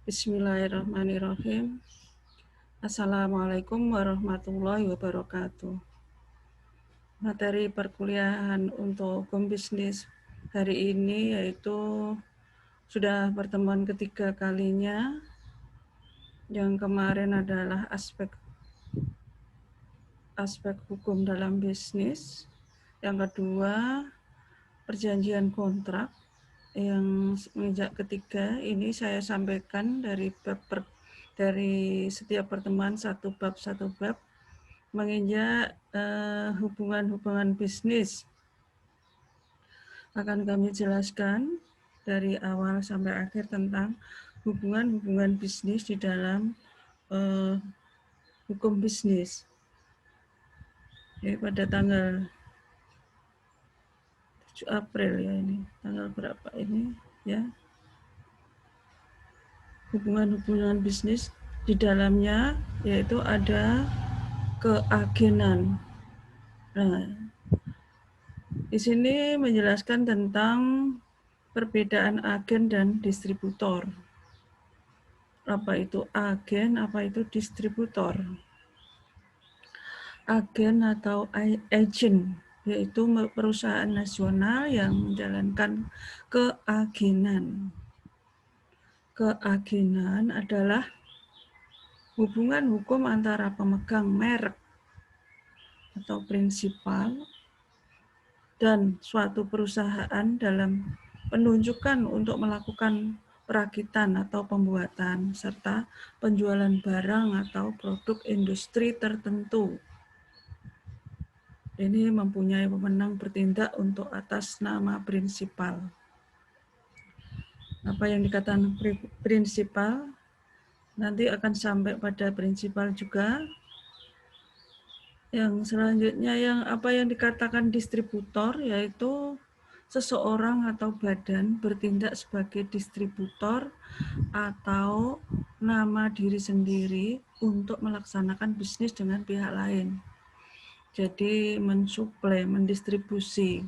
Bismillahirrahmanirrahim. Assalamualaikum warahmatullahi wabarakatuh. Materi perkuliahan untuk hukum bisnis hari ini yaitu sudah pertemuan ketiga kalinya. Yang kemarin adalah aspek hukum dalam bisnis. Yang kedua, perjanjian kontrak. Yang menginjak ketiga ini saya sampaikan dari setiap pertemuan satu bab menginjak hubungan-hubungan bisnis. Akan kami jelaskan dari awal sampai akhir tentang hubungan-hubungan bisnis di dalam hukum bisnis. Jadi pada tanggal 7 April ya ini, tanggal berapa ini ya. Hubungan-hubungan bisnis di dalamnya yaitu ada keagenan. Nah, di sini menjelaskan tentang perbedaan agen dan distributor. Apa itu agen, apa itu distributor? Agen atau agent yaitu perusahaan nasional yang menjalankan keagenan. Keagenan adalah hubungan hukum antara pemegang merek atau prinsipal dan suatu perusahaan dalam penunjukan untuk melakukan perakitan atau pembuatan serta penjualan barang atau produk industri tertentu. Ini mempunyai wewenang bertindak untuk atas nama prinsipal. Apa yang dikatakan prinsipal nanti akan sampai pada prinsipal juga. Yang selanjutnya apa yang dikatakan distributor yaitu seseorang atau badan bertindak sebagai distributor atau nama diri sendiri untuk melaksanakan bisnis dengan pihak lain. Jadi mensuplai, mendistribusi.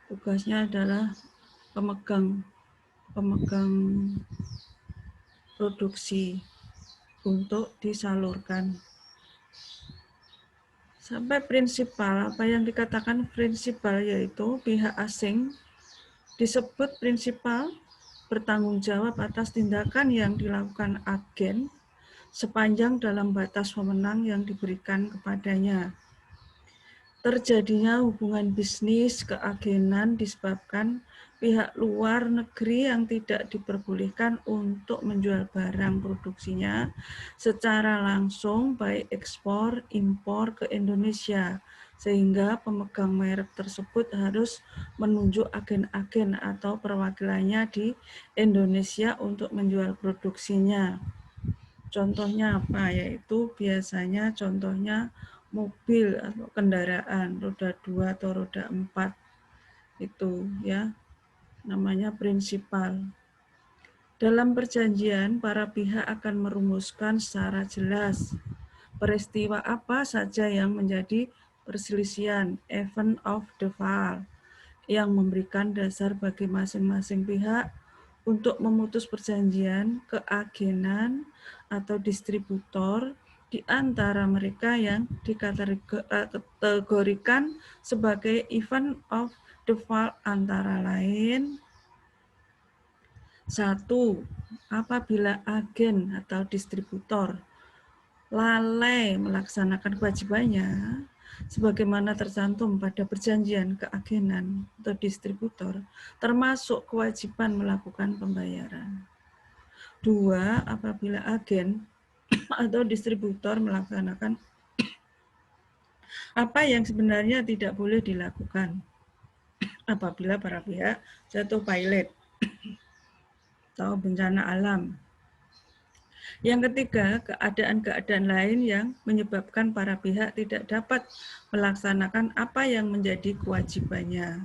Tugasnya adalah pemegang produksi untuk disalurkan. Sampai prinsipal, apa yang dikatakan prinsipal yaitu pihak asing disebut prinsipal bertanggung jawab atas tindakan yang dilakukan agen sepanjang dalam batas wewenang yang diberikan kepadanya. Terjadinya hubungan bisnis keagenan disebabkan pihak luar negeri yang tidak diperbolehkan untuk menjual barang produksinya secara langsung baik ekspor impor ke Indonesia, sehingga pemegang merek tersebut harus menunjuk agen-agen atau perwakilannya di Indonesia untuk menjual produksinya. Contohnya apa? Yaitu biasanya contohnya mobil atau kendaraan roda 2 atau roda 4 itu ya namanya prinsipal. Dalam perjanjian para pihak akan merumuskan secara jelas peristiwa apa saja yang menjadi perselisihan event of the fall yang memberikan dasar bagi masing-masing pihak untuk memutus perjanjian keagenan atau distributor di antara mereka yang dikategorikan sebagai event of the fall antara lain. 1. Apabila agen atau distributor lalai melaksanakan kewajibannya sebagaimana tercantum pada perjanjian keagenan atau distributor, termasuk kewajiban melakukan pembayaran. 2. Apabila agen atau distributor melaksanakan apa yang sebenarnya tidak boleh dilakukan apabila para pihak jatuh pilot atau bencana alam. Yang ketiga, keadaan-keadaan lain yang menyebabkan para pihak tidak dapat melaksanakan apa yang menjadi kewajibannya.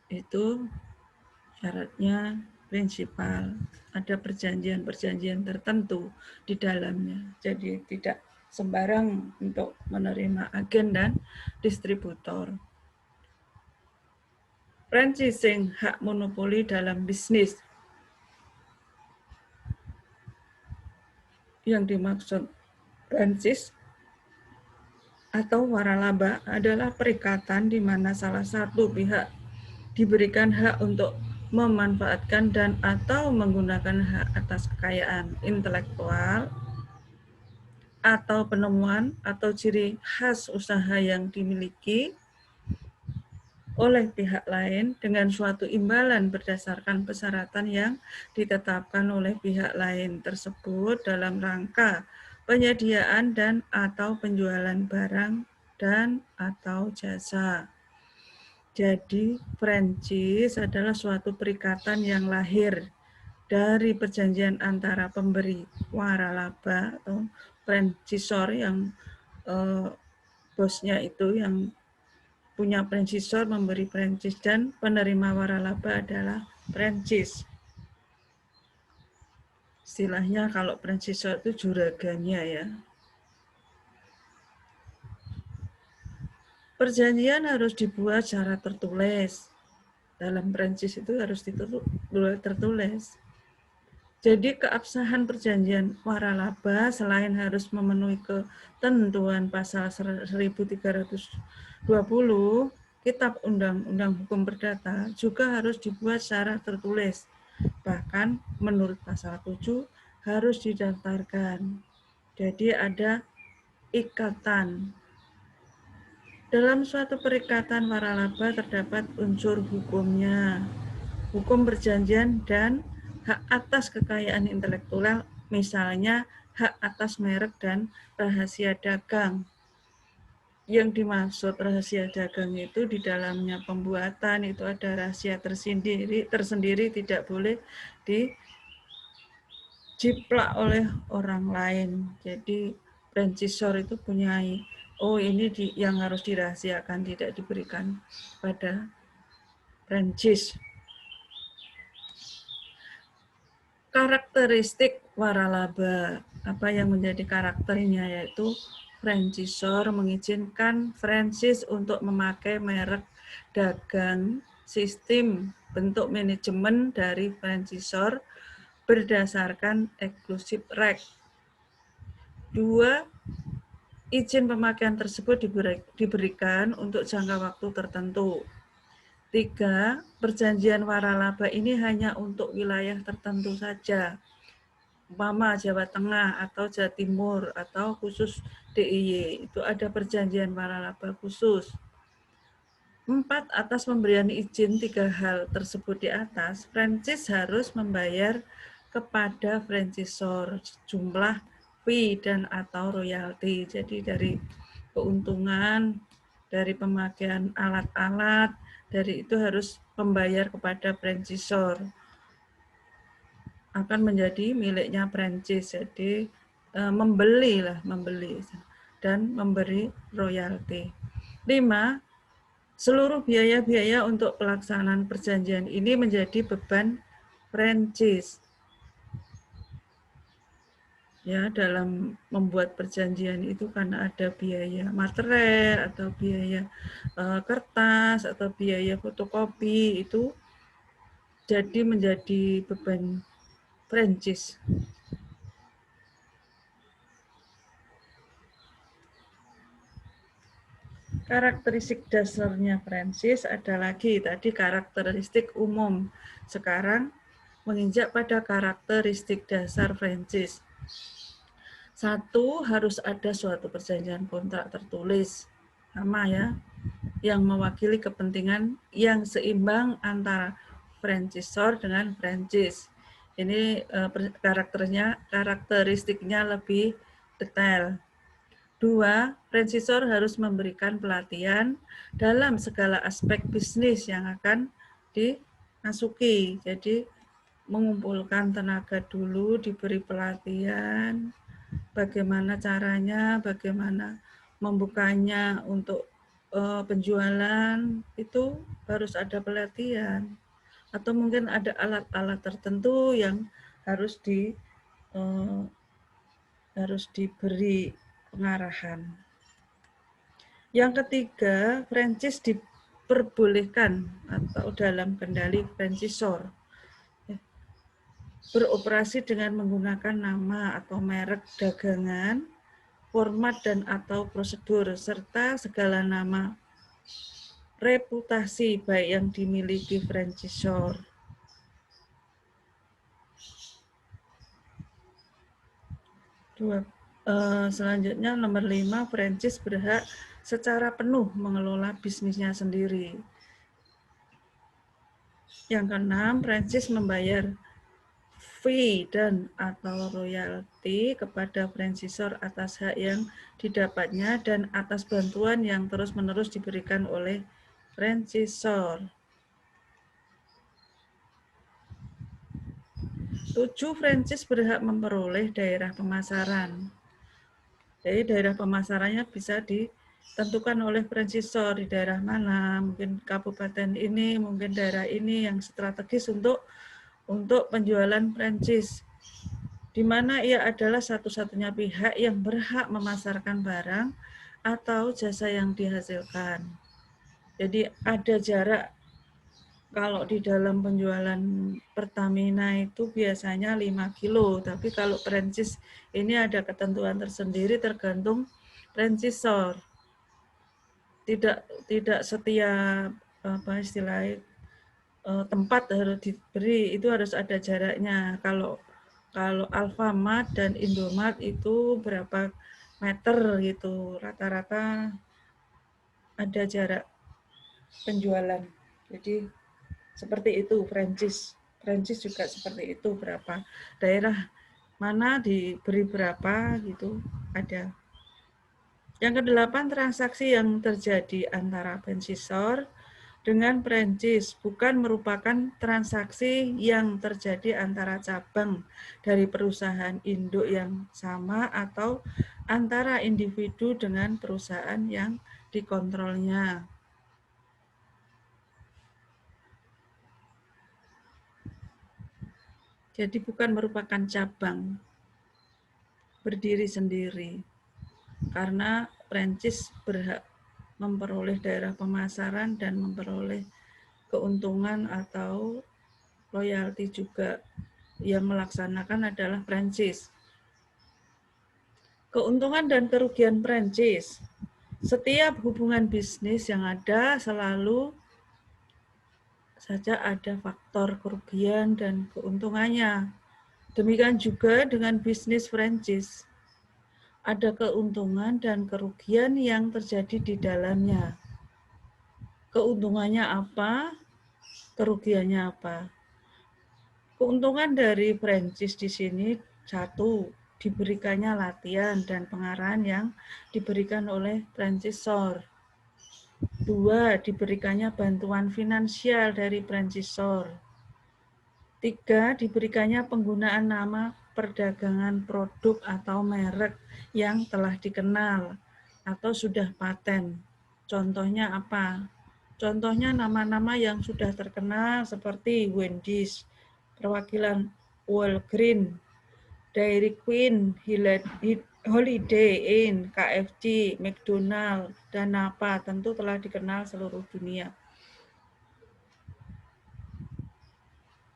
Itu syaratnya prinsipal. Ada perjanjian-perjanjian tertentu di dalamnya. Jadi tidak sembarang untuk menerima agen dan distributor. franchising hak monopoli dalam bisnis. Yang dimaksud franchise atau waralaba adalah perikatan di mana salah satu pihak diberikan hak untuk memanfaatkan dan atau menggunakan hak atas kekayaan intelektual atau penemuan atau ciri khas usaha yang dimiliki oleh pihak lain dengan suatu imbalan berdasarkan persyaratan yang ditetapkan oleh pihak lain tersebut dalam rangka penyediaan dan atau penjualan barang dan atau jasa. Jadi, franchise adalah suatu perikatan yang lahir dari perjanjian antara pemberi waralaba atau franchisor yang bosnya itu yang punya franchisor memberi franchise dan penerima waralaba adalah franchise. Istilahnya kalau franchisor itu juraganya ya. Perjanjian harus dibuat secara tertulis. Dalam franchise itu harus tertulis. Jadi keabsahan perjanjian waralaba selain harus memenuhi ketentuan pasal 1320 Kitab Undang-Undang Hukum Perdata juga harus dibuat secara tertulis. Bahkan menurut pasal 7 harus didaftarkan. Jadi ada ikatan. Dalam suatu perikatan waralaba terdapat unsur hukumnya, hukum perjanjian dan hak atas kekayaan intelektual, misalnya hak atas merek dan rahasia dagang. Yang dimaksud rahasia dagang itu di dalamnya pembuatan itu ada rahasia tersendiri tidak boleh dijiplak oleh orang lain. Jadi franchisor itu punya, oh ini yang harus dirahasiakan, tidak diberikan pada franchise. Karakteristik waralaba, apa yang menjadi karakternya yaitu franchisor mengizinkan franchise untuk memakai merek dagang, sistem bentuk manajemen dari franchisor berdasarkan exclusive right. 2. Izin pemakaian tersebut diberikan untuk jangka waktu tertentu. 3. Perjanjian waralaba ini hanya untuk wilayah tertentu saja, umpama Jawa Tengah atau Jawa Timur atau khusus DIY, itu ada perjanjian waralaba khusus. 4. Atas pemberian izin 3 hal tersebut di atas, franchise harus membayar kepada franchisor jumlah fee dan atau royalti. Jadi dari keuntungan dari pemakaian alat-alat, dari itu harus membayar kepada franchisor, akan menjadi miliknya franchise. Jadi membeli dan memberi royalti. 5. Seluruh biaya-biaya untuk pelaksanaan perjanjian ini menjadi beban franchise. Ya, dalam membuat perjanjian itu karena ada biaya materai atau biaya kertas atau biaya fotokopi, itu jadi menjadi beban franchise. Karakteristik dasarnya franchise ada lagi tadi karakteristik umum. Sekarang menginjak pada karakteristik dasar franchise. 1. Harus ada suatu perjanjian kontrak tertulis, sama ya, yang mewakili kepentingan yang seimbang antara franchisor dengan franchise. Ini karakteristiknya lebih detail. 2. Franchisor harus memberikan pelatihan dalam segala aspek bisnis yang akan dimasuki. Jadi mengumpulkan tenaga dulu, diberi pelatihan, bagaimana caranya, bagaimana membukanya untuk penjualan, itu harus ada pelatihan. Atau mungkin ada alat-alat tertentu yang harus diberi pengarahan. Yang ketiga, franchise diperbolehkan atau dalam kendali franchisor beroperasi dengan menggunakan nama atau merek dagangan, format dan atau prosedur, serta segala nama reputasi baik yang dimiliki franchisor. Selanjutnya nomor 5, franchise berhak secara penuh mengelola bisnisnya sendiri. Yang keenam, franchise membayar fee dan atau royalti kepada franchisor atas hak yang didapatnya dan atas bantuan yang terus-menerus diberikan oleh franchisor. 7, franchise berhak memperoleh daerah pemasaran. Jadi daerah pemasarannya bisa ditentukan oleh franchisor di daerah mana, mungkin kabupaten ini, mungkin daerah ini yang strategis untuk penjualan franchise, di mana ia adalah satu-satunya pihak yang berhak memasarkan barang atau jasa yang dihasilkan. Jadi ada jarak, kalau di dalam penjualan Pertamina itu biasanya 5 kilo, tapi kalau franchise ini ada ketentuan tersendiri tergantung franchisor. Tidak setiap tempat harus diberi, itu harus ada jaraknya. Kalau Alfamart dan Indomart itu berapa meter gitu, rata-rata ada jarak penjualan. Jadi seperti itu franchise juga seperti itu, berapa daerah mana diberi berapa gitu ada. Yang kedelapan, transaksi yang terjadi antara franchisor dengan franchise bukan merupakan transaksi yang terjadi antara cabang dari perusahaan induk yang sama atau antara individu dengan perusahaan yang dikontrolnya. Jadi bukan merupakan cabang berdiri sendiri, karena franchise berhak memperoleh daerah pemasaran dan memperoleh keuntungan atau royalti juga. Yang melaksanakan adalah franchise. Keuntungan dan kerugian franchise. Setiap hubungan bisnis yang ada selalu saja ada faktor kerugian dan keuntungannya. Demikian juga dengan bisnis franchise. Ada keuntungan dan kerugian yang terjadi di dalamnya. Keuntungannya apa? Kerugiannya apa? Keuntungan dari franchise di sini, 1, diberikannya latihan dan pengarahan yang diberikan oleh franchisor. 2, diberikannya bantuan finansial dari franchisor. 3, diberikannya penggunaan nama perdagangan produk atau merek yang telah dikenal atau sudah paten. Contohnya apa? Contohnya nama-nama yang sudah terkenal seperti Wendy's, perwakilan Walgreens, Dairy Queen, Holiday Inn, KFC, McDonald, dan apa tentu telah dikenal seluruh dunia.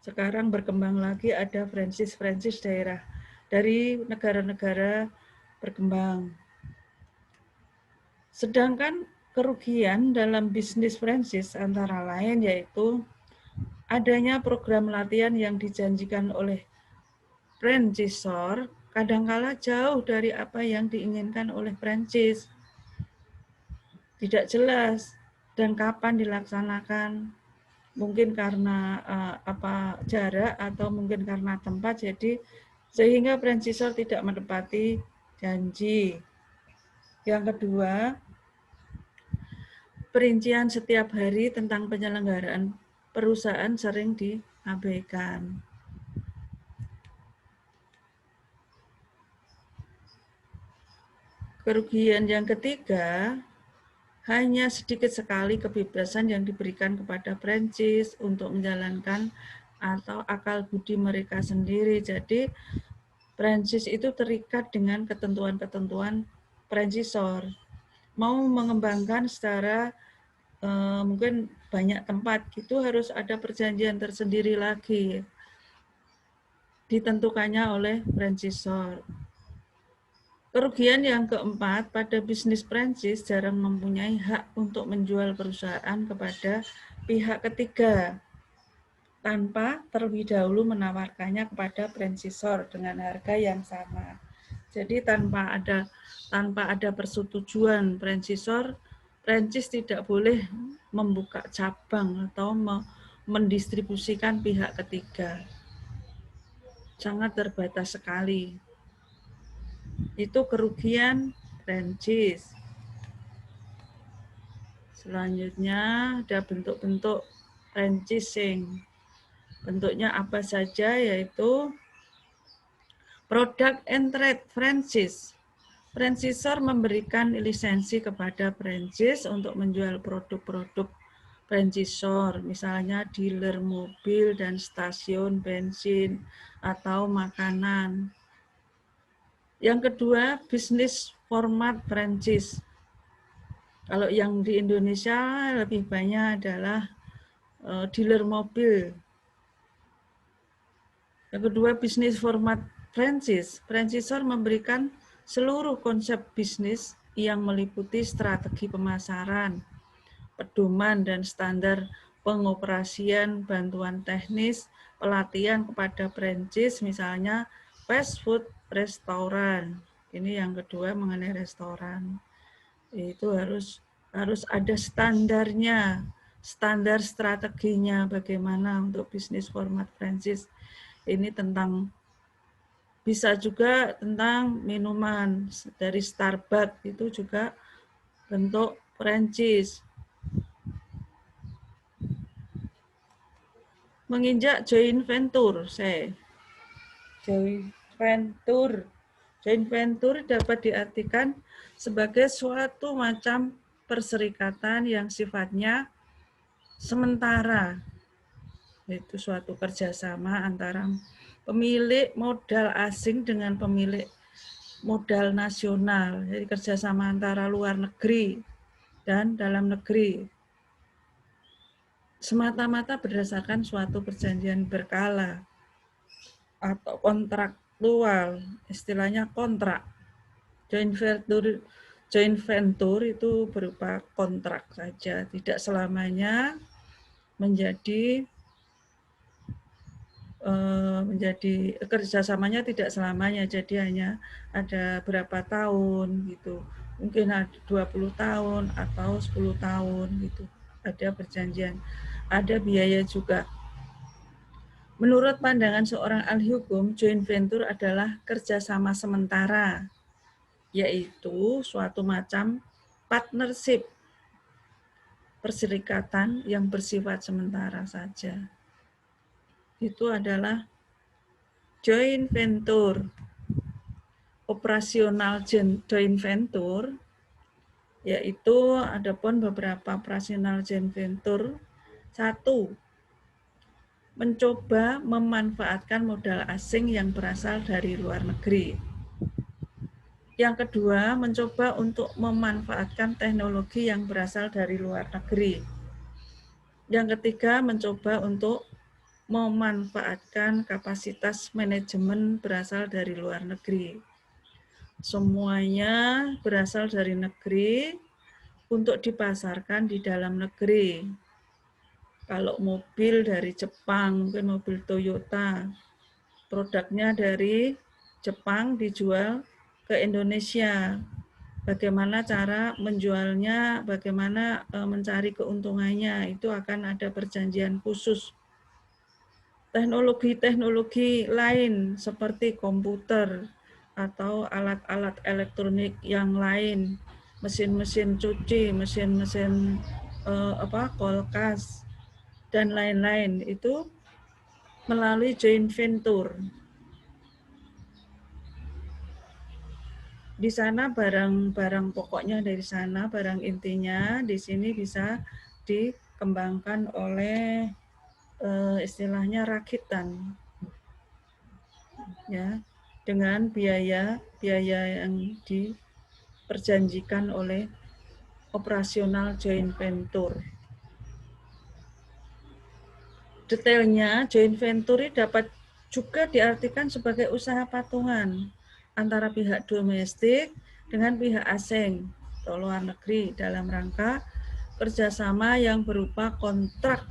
Sekarang berkembang lagi ada franchise daerah dari negara-negara berkembang. Sedangkan kerugian dalam bisnis franchise antara lain yaitu adanya program latihan yang dijanjikan oleh franchisor kadangkala jauh dari apa yang diinginkan oleh franchise. Tidak jelas dan kapan dilaksanakan. Mungkin karena jarak atau mungkin karena tempat, jadi sehingga franchisor tidak menepati janji. Yang kedua, perincian setiap hari tentang penyelenggaraan perusahaan sering diabaikan. Kerugian yang ketiga, hanya sedikit sekali kebebasan yang diberikan kepada franchise untuk menjalankan atau akal budi mereka sendiri. Jadi franchise itu terikat dengan ketentuan-ketentuan franchisor. Mau mengembangkan secara mungkin banyak tempat gitu harus ada perjanjian tersendiri lagi ditentukannya oleh franchisor. Kerugian yang keempat, pada bisnis franchise jarang mempunyai hak untuk menjual perusahaan kepada pihak ketiga tanpa terlebih dahulu menawarkannya kepada franchisor dengan harga yang sama. Jadi tanpa ada persetujuan franchisor, franchise tidak boleh membuka cabang atau mendistribusikan pihak ketiga. Sangat terbatas sekali. Itu kerugian franchise. Selanjutnya ada bentuk-bentuk franchising. Bentuknya apa saja, yaitu product and trade franchise. Franchisor memberikan lisensi kepada franchise untuk menjual produk-produk franchisor, misalnya dealer mobil dan stasiun bensin atau makanan. Yang kedua, bisnis format franchise. Kalau yang di Indonesia lebih banyak adalah dealer mobil. Yang kedua, bisnis format franchise. Franchisor memberikan seluruh konsep bisnis yang meliputi strategi pemasaran, pedoman dan standar pengoperasian, bantuan teknis, pelatihan kepada franchise, misalnya fast food, restoran. Ini yang kedua mengenai restoran. Itu harus ada standarnya, standar strateginya bagaimana untuk bisnis format franchise. Ini tentang, bisa juga tentang minuman dari Starbucks, itu juga bentuk franchise. Menginjak joint venture, joint venture dapat diartikan sebagai suatu macam perserikatan yang sifatnya sementara, yaitu suatu kerjasama antara pemilik modal asing dengan pemilik modal nasional, jadi kerjasama antara luar negeri dan dalam negeri, semata-mata berdasarkan suatu perjanjian berkala atau kontraktual, istilahnya kontrak. Joint venture itu berupa kontrak saja, tidak selamanya menjadi kerjasamanya, tidak selamanya, jadi hanya ada berapa tahun gitu, mungkin ada 20 tahun atau 10 tahun gitu, ada perjanjian, ada biaya juga. Menurut pandangan seorang ahli hukum, joint venture adalah kerjasama sementara, yaitu suatu macam partnership, perserikatan yang bersifat sementara saja. Itu adalah joint venture. Operasional joint venture, yaitu adapun beberapa operasional joint venture. 1. Mencoba memanfaatkan modal asing yang berasal dari luar negeri. Yang kedua, mencoba untuk memanfaatkan teknologi yang berasal dari luar negeri. Yang ketiga, mencoba untuk memanfaatkan kapasitas manajemen berasal dari luar negeri. Semuanya berasal dari negeri untuk dipasarkan di dalam negeri. Kalau mobil dari Jepang, mungkin mobil Toyota, produknya dari Jepang dijual ke Indonesia. Bagaimana cara menjualnya, bagaimana mencari keuntungannya, itu akan ada perjanjian khusus. Teknologi-teknologi lain seperti komputer atau alat-alat elektronik yang lain, mesin-mesin cuci, mesin-mesin kulkas, dan lain-lain, itu melalui joint venture. Di sana barang-barang pokoknya dari sana, barang intinya di sini bisa dikembangkan oleh istilahnya rakitan, ya, dengan biaya yang diperjanjikan oleh operasional joint venture. Detailnya, joint venture dapat juga diartikan sebagai usaha patungan antara pihak domestik dengan pihak asing atau luar negeri dalam rangka kerjasama yang berupa kontrak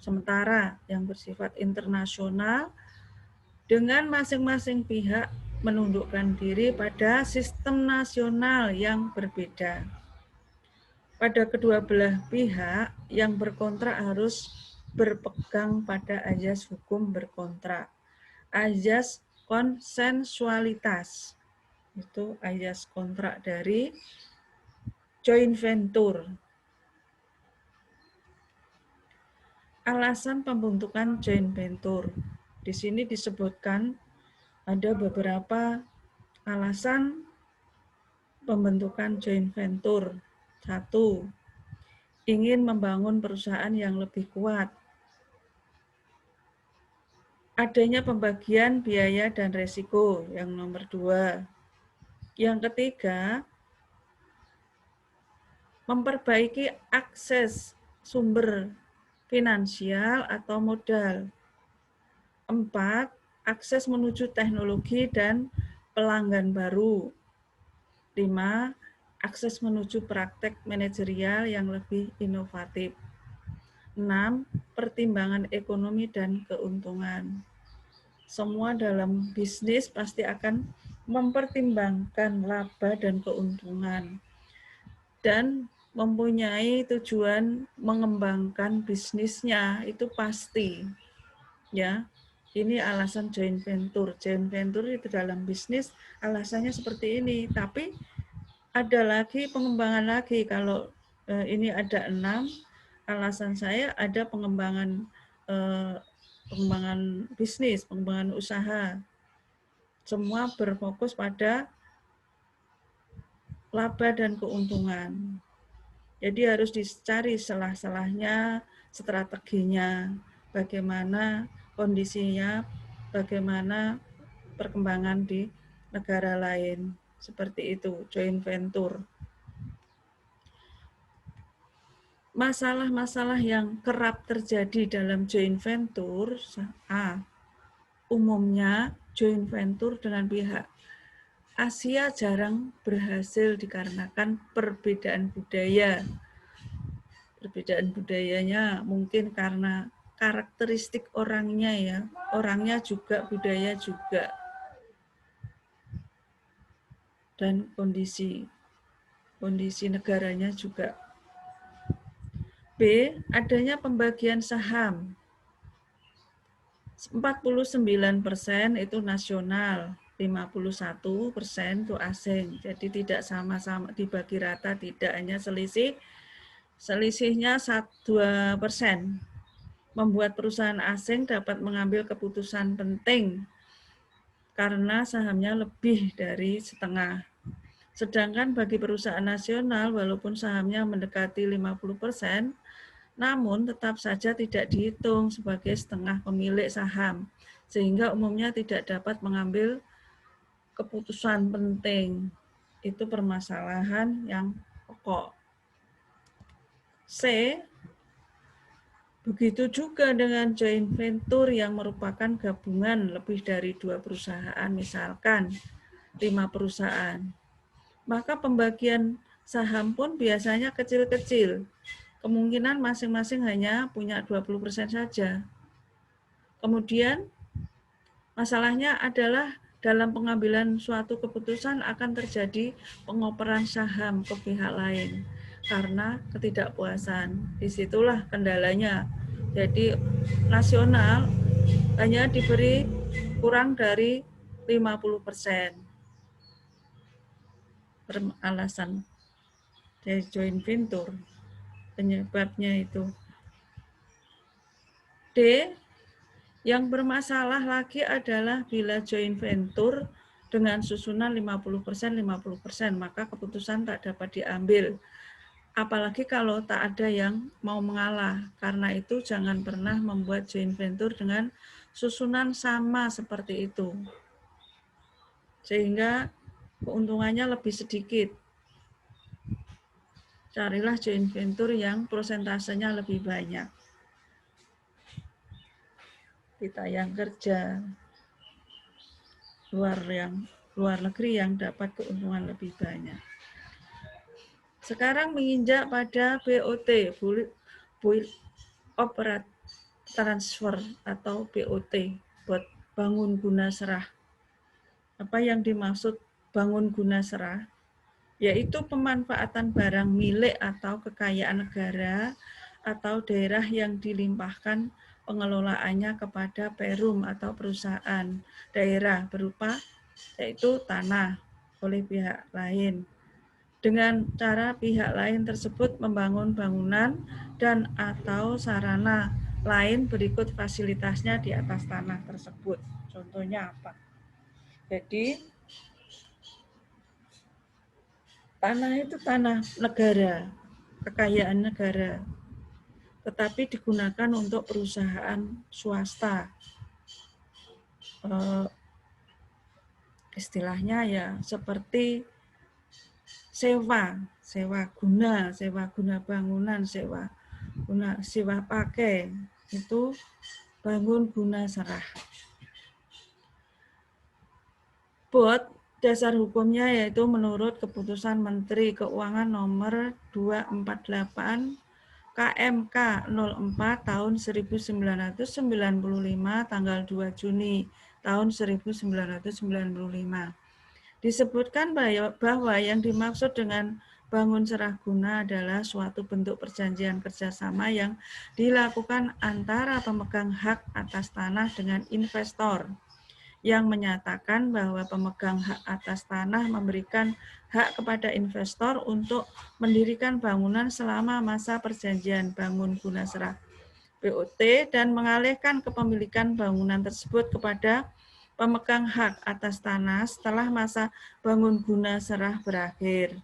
sementara yang bersifat internasional dengan masing-masing pihak menundukkan diri pada sistem nasional yang berbeda. Pada kedua belah pihak yang berkontrak harus berpegang pada azas hukum berkontrak. Azas konsensualitas. Itu azas kontrak dari joint venture. Alasan pembentukan joint venture. Di sini disebutkan ada beberapa alasan pembentukan joint venture. 1. Ingin membangun perusahaan yang lebih kuat. Adanya pembagian biaya dan resiko, yang nomor 2. Yang ketiga, memperbaiki akses sumber finansial atau modal. 4. Akses menuju teknologi dan pelanggan baru. 5. Akses menuju praktek manajerial yang lebih inovatif. 6. Pertimbangan ekonomi dan keuntungan. Semua dalam bisnis pasti akan mempertimbangkan laba dan keuntungan dan mempunyai tujuan mengembangkan bisnisnya, itu pasti. Ya. Ini alasan joint venture. Joint venture itu dalam bisnis alasannya seperti ini, tapi ada lagi pengembangan lagi. Kalau ini ada 6, alasan saya ada pengembangan bisnis, pengembangan usaha. Semua berfokus pada laba dan keuntungan. Jadi harus dicari celah-celahnya, strateginya, bagaimana kondisinya, bagaimana perkembangan di negara lain. Seperti itu, joint venture. Masalah-masalah yang kerap terjadi dalam joint venture, umumnya joint venture dengan pihak Asia jarang berhasil dikarenakan perbedaan budaya. Perbedaan budayanya mungkin karena karakteristik orangnya ya, orangnya juga, budaya juga, dan kondisi negaranya juga. B. Adanya pembagian saham. 49% itu nasional, 51% itu asing. Jadi tidak sama-sama dibagi rata, tidak, hanya selisihnya 2%. Membuat perusahaan asing dapat mengambil keputusan penting karena sahamnya lebih dari setengah. Sedangkan bagi perusahaan nasional, walaupun sahamnya mendekati 50%, namun tetap saja tidak dihitung sebagai setengah pemilik saham, sehingga umumnya tidak dapat mengambil keputusan penting. Itu permasalahan yang pokok. C. Begitu juga dengan joint venture yang merupakan gabungan lebih dari 2 perusahaan, misalkan 5 perusahaan. Maka pembagian saham pun biasanya kecil-kecil. Kemungkinan masing-masing hanya punya 20% saja. Kemudian masalahnya adalah dalam pengambilan suatu keputusan akan terjadi pengoperan saham ke pihak lain karena ketidakpuasan. Disitulah kendalanya. Jadi nasional hanya diberi kurang dari 50%. Alasan dari joint venture, penyebabnya itu. D. Yang bermasalah lagi adalah bila joint venture dengan susunan 50%, 50%, maka keputusan tak dapat diambil. Apalagi kalau tak ada yang mau mengalah. Karena itu jangan pernah membuat joint venture dengan susunan sama seperti itu. Sehingga keuntungannya lebih sedikit. Carilah joint venture yang prosentasenya lebih banyak. pitayang kerja luar negeri yang dapat keuntungan lebih banyak. Sekarang menginjak pada BOT, Build Operate Transfer atau BOT, buat bangun guna serah. Apa yang dimaksud bangun guna serah? Yaitu pemanfaatan barang milik atau kekayaan negara atau daerah yang dilimpahkan pengelolaannya kepada perum atau perusahaan daerah berupa yaitu tanah oleh pihak lain. Dengan cara pihak lain tersebut membangun bangunan dan atau sarana lain berikut fasilitasnya di atas tanah tersebut. Contohnya apa? Jadi tanah itu tanah negara, kekayaan negara, tetapi digunakan untuk perusahaan swasta. Istilahnya ya seperti sewa guna bangunan, sewa pakai, itu bangun guna serah. BOT dasar hukumnya yaitu menurut keputusan Menteri Keuangan nomor 248 KMK 04 tahun 1995 tanggal 2 Juni tahun 1995. Disebutkan bahwa yang dimaksud dengan bangun serah guna adalah suatu bentuk perjanjian kerjasama yang dilakukan antara pemegang hak atas tanah dengan investor, yang menyatakan bahwa pemegang hak atas tanah memberikan hak kepada investor untuk mendirikan bangunan selama masa perjanjian bangun guna serah BOT dan mengalihkan kepemilikan bangunan tersebut kepada pemegang hak atas tanah setelah masa bangun guna serah berakhir.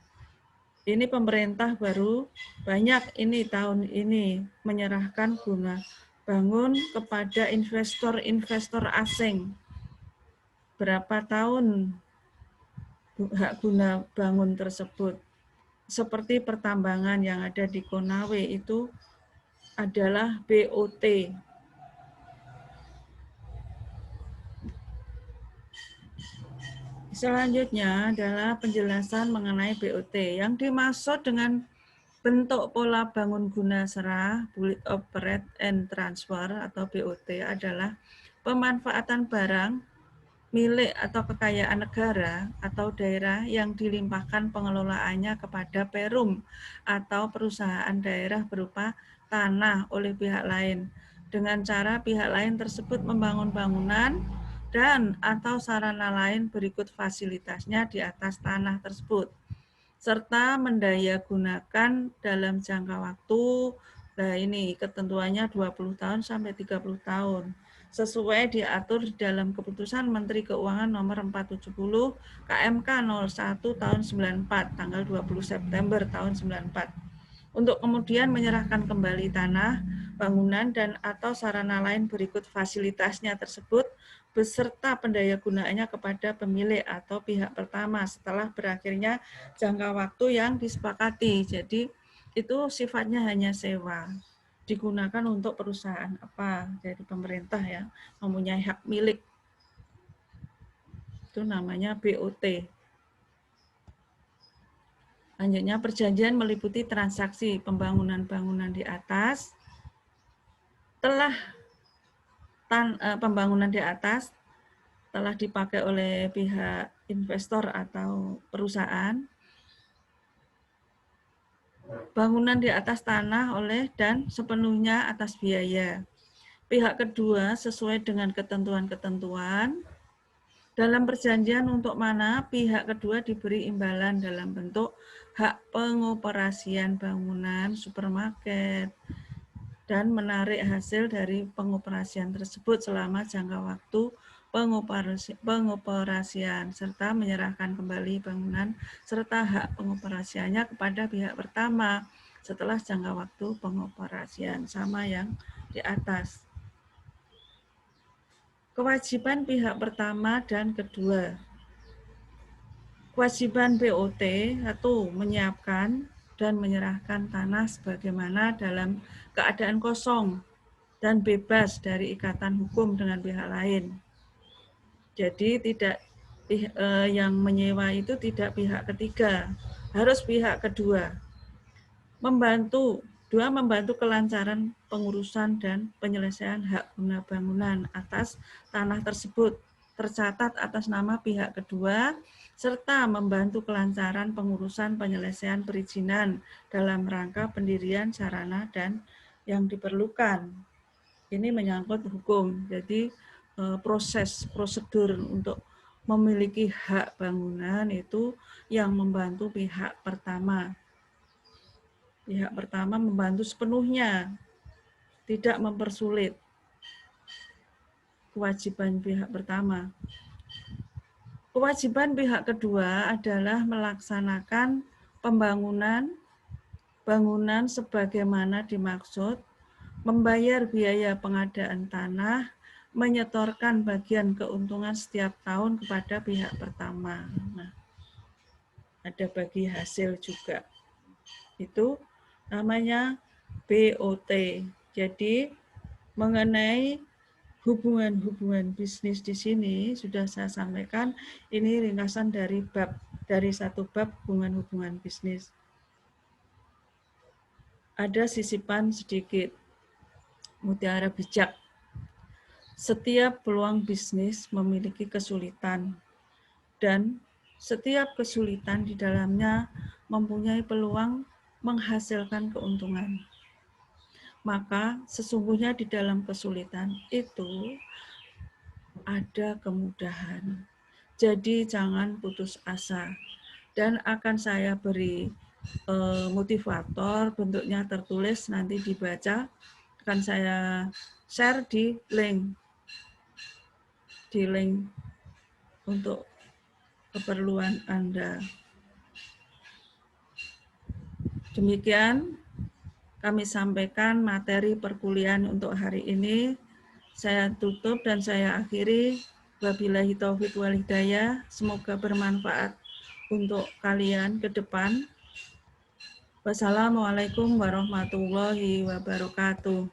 Ini pemerintah baru banyak ini tahun ini menyerahkan guna bangun kepada investor-investor asing. Berapa tahun hak guna bangun tersebut? Seperti pertambangan yang ada di Konawe itu adalah BOT. Selanjutnya adalah penjelasan mengenai BOT. Yang dimaksud dengan bentuk pola bangun guna serah, Build Operate and Transfer atau BOT adalah pemanfaatan barang milik atau kekayaan negara atau daerah yang dilimpahkan pengelolaannya kepada perum atau perusahaan daerah berupa tanah oleh pihak lain, dengan cara pihak lain tersebut membangun bangunan dan atau sarana lain berikut fasilitasnya di atas tanah tersebut, serta mendayagunakan dalam jangka waktu, nah ini ketentuannya 20 tahun sampai 30 tahun, sesuai diatur di dalam Keputusan Menteri Keuangan nomor 470 KMK 01 tahun 94 tanggal 20 September tahun 94, untuk kemudian menyerahkan kembali tanah, bangunan, dan atau sarana lain berikut fasilitasnya tersebut beserta pendayagunaannya kepada pemilik atau pihak pertama setelah berakhirnya jangka waktu yang disepakati. Jadi itu sifatnya hanya sewa, digunakan untuk perusahaan apa, jadi pemerintah ya mempunyai hak milik, itu namanya BOT. Selanjutnya, perjanjian meliputi transaksi pembangunan bangunan di atas. Telah pembangunan di atas telah dipakai oleh pihak investor atau perusahaan. Bangunan di atas tanah oleh dan sepenuhnya atas biaya pihak kedua sesuai dengan ketentuan-ketentuan. Dalam perjanjian untuk mana pihak kedua diberi imbalan dalam bentuk hak pengoperasian bangunan, supermarket, dan menarik hasil dari pengoperasian tersebut selama jangka waktu pengoperasian, serta menyerahkan kembali bangunan serta hak pengoperasiannya kepada pihak pertama setelah jangka waktu pengoperasian, sama yang di atas. Kewajiban pihak pertama dan kedua. Kewajiban BOT satu, menyiapkan dan menyerahkan tanah sebagaimana dalam keadaan kosong dan bebas dari ikatan hukum dengan pihak lain. Jadi tidak yang menyewa itu tidak pihak ketiga, harus pihak kedua. Membantu kelancaran pengurusan dan penyelesaian hak guna bangunan atas tanah tersebut tercatat atas nama pihak kedua, serta membantu kelancaran pengurusan penyelesaian perizinan dalam rangka pendirian sarana dan yang diperlukan. Ini menyangkut hukum, jadi prosedur untuk memiliki hak bangunan itu yang membantu pihak pertama. Pihak pertama membantu sepenuhnya, tidak mempersulit kewajiban pihak pertama. Kewajiban pihak kedua adalah melaksanakan bangunan sebagaimana dimaksud, membayar biaya pengadaan tanah, menyetorkan bagian keuntungan setiap tahun kepada pihak pertama. Nah, ada bagi hasil juga. Itu namanya BOT. Jadi mengenai hubungan-hubungan bisnis di sini sudah saya sampaikan, ini ringkasan dari satu bab hubungan-hubungan bisnis. Ada sisipan sedikit. Mutiara bijak. Setiap peluang bisnis memiliki kesulitan dan setiap kesulitan di dalamnya mempunyai peluang menghasilkan keuntungan. Maka sesungguhnya di dalam kesulitan itu ada kemudahan. Jadi jangan putus asa. Dan akan saya beri motivator, bentuknya tertulis, nanti dibaca. Akan saya share di link untuk keperluan Anda. Demikian kami sampaikan materi perkuliahan untuk hari ini. Saya tutup dan saya akhiri. Wabillahi taufiq wal hidayah. Semoga bermanfaat untuk kalian ke depan. Wassalamualaikum warahmatullahi wabarakatuh.